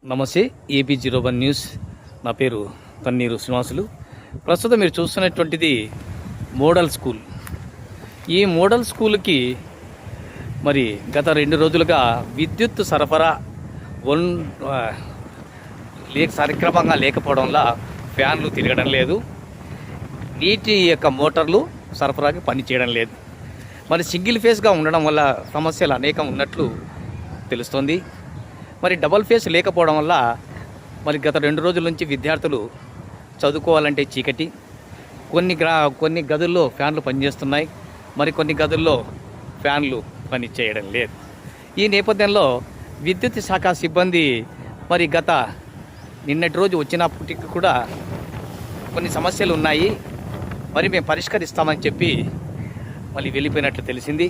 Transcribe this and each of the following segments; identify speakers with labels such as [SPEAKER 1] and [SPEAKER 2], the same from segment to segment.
[SPEAKER 1] నమస్తే ఏపీ01 న్యూస్. నా పేరు తన్నీరు శ్రీనివాసులు. ప్రస్తుతం మీరు చూస్తున్నటువంటిది మోడల్ స్కూల్. ఈ మోడల్ స్కూల్కి మరి గత 2 రోజులుగా విద్యుత్ సరఫరా సక్రమంగా లేకపోవడం వల్ల ఫ్యాన్లు తిరగడం లేదు, నీటి యొక్క మోటార్లు సరఫరాకి పనిచేయడం లేదు. మరి సింగిల్ ఫేస్గా ఉండడం వల్ల సమస్యలు అనేకం ఉన్నట్లు తెలుస్తోంది. మరి డబల్ ఫేస్ లేకపోవడం వల్ల మరి గత 2 రోజుల నుంచి విద్యార్థులు చదువుకోవాలంటే చీకటి. కొన్ని గదుల్లో ఫ్యాన్లు పనిచేస్తున్నాయి, మరి కొన్ని గదుల్లో ఫ్యాన్లు పని చేయడం లేదు. ఈ నేపథ్యంలో విద్యుత్ శాఖ సిబ్బంది మరి నిన్నటి రోజు వచ్చినప్పటికీ కూడా కొన్ని సమస్యలు ఉన్నాయి, మరి మేము పరిష్కరిస్తామని చెప్పి మళ్ళీ వెళ్ళిపోయినట్లు తెలిసింది.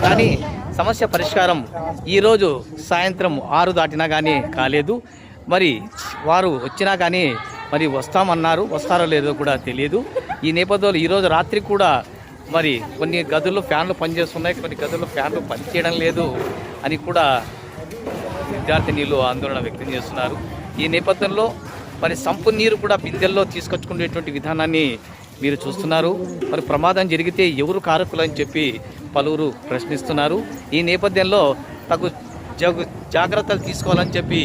[SPEAKER 1] కానీ సమస్య పరిష్కారం ఈరోజు సాయంత్రం 6 దాటినా కానీ కాలేదు. మరి వారు వచ్చినా కానీ మరి వస్తామన్నారు, వస్తారో లేదో కూడా తెలియదు. ఈ నేపథ్యంలో ఈరోజు రాత్రి కూడా మరి కొన్ని గదుల్లో ఫ్యాన్లు పనిచేస్తున్నాయి, కొన్ని గదుల్లో ఫ్యాన్లు పనిచేయడం లేదు అని కూడా విద్యార్థినీలు ఆందోళన వ్యక్తం చేస్తున్నారు. ఈ నేపథ్యంలో మరి సంపు నీరు కూడా బిందెల్లో తీసుకొచ్చుకునేటువంటి విధానాన్ని మీరు చూస్తున్నారు. మరి ప్రమాదం జరిగితే ఎవరు కారకులు అని చెప్పి పలువురు ప్రశ్నిస్తున్నారు. ఈ నేపథ్యంలో తగు జాగ్రత్తలు తీసుకోవాలని చెప్పి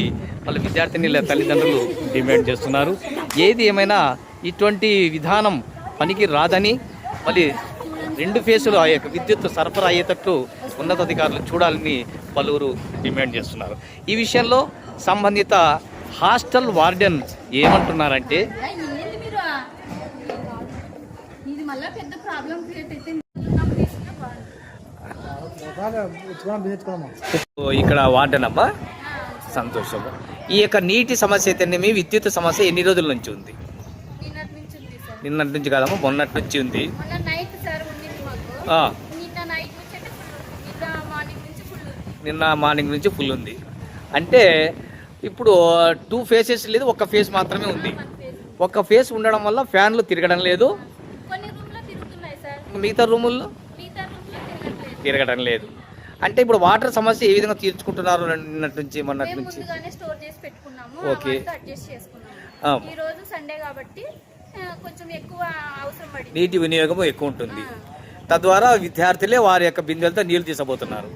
[SPEAKER 1] వాళ్ళ విద్యార్థినీల తల్లిదండ్రులు డిమాండ్ చేస్తున్నారు. ఏది ఏమైనా ఇటువంటి విధానం పనికి రాదని, మళ్ళీ 2 ఫేసులు విద్యుత్ సరఫరా అయ్యేటట్లు ఉన్నతాధికారులు చూడాలని పలువురు డిమాండ్ చేస్తున్నారు. ఈ విషయంలో సంబంధిత హాస్టల్ వార్డెన్ ఏమంటున్నారంటే, ఇక్కడ వార్డెన్ అమ్మా సంతోషం. ఈ యొక్క నీటి సమస్య అయితేనేమి, విద్యుత్ సమస్య ఎన్ని రోజుల నుంచి ఉంది? నిన్నటి నుంచి కాదమ్మా, మొన్నటి నుంచి ఉంది. నిన్న మార్నింగ్ నుంచి ఫుల్ ఉంది. అంటే ఇప్పుడు 2 ఫేసెస్ లేదు, ఒక ఫేస్ మాత్రమే ఉంది. ఒక ఫేస్ ఉండడం వల్ల ఫ్యాన్లు తిరగడం లేదు, మిగతా రూముల్లో తిరగడం లేదు. అంటే ఇప్పుడు వాటర్ సమస్య ఏ విధంగా తీర్చుకుంటున్నారు? నిన్నటి నుంచి మొన్నటి నుంచి ఓకే. నీటి వినియోగం ఎక్కువ ఉంటుంది, తద్వారా విద్యార్థులే వారి యొక్క బిందెలతో నీళ్లు తీసబోతున్నారు,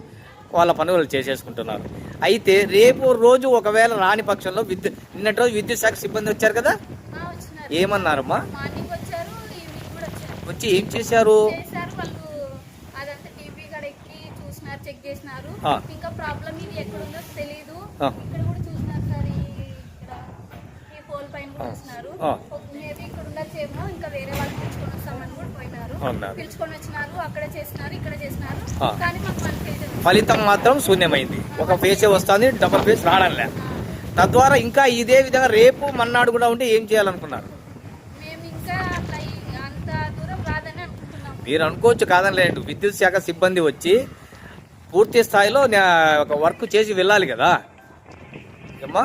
[SPEAKER 1] వాళ్ళ పనులు చేసేసుకుంటున్నారు. అయితే రేపు రోజు ఒకవేళ రాని పక్షంలో నిన్నటి రోజు విద్యుత్ శాఖ సిబ్బంది వచ్చారు కదా, ఏమన్నారమ్మా? వచ్చి ఏం చేశారు?
[SPEAKER 2] చెక్ చేసినారు. ఇంకా ప్రాబ్లం ఇది ఎక్కడ ఉందో తెలియదు. ఇక్కడ కూడా చూస్తున్నారు సార్, ఈ పోల్ పైన కూడా చూస్తున్నారు. మేబీ ఇక్కడ ఉండొచ్చేమో, ఇంకా వేరే వాళ్ళు పిలుచుకొని వస్తామని కూడా పోయినారు. పిలుచుకొని వచ్చినారు, అక్కడ చేసినారు, ఇక్కడ చేసినారు, కానీ మాకు
[SPEAKER 1] ఫలితం మాత్రం శూన్యమైంది. ఒక ఫేసే వస్తుంది, డబల్ ఫేస్ రావడంలే. తద్వారా ఇంకా ఇదే విధంగా రేపు మన్నాడు కూడా ఉంటే ఏం చేయాలనుకున్నారు?
[SPEAKER 2] మేము ఇంకా అట్లా అంత దూరం రాదని అనుకుంటున్నాం.
[SPEAKER 1] మీరు అనుకోవచ్చు, కాదని లేదు. విద్యుత్ శాఖ సిబ్బంది వచ్చి పూర్తి స్థాయిలో ఒక వర్క్ చేసి వెళ్ళాలి కదా అమ్మా.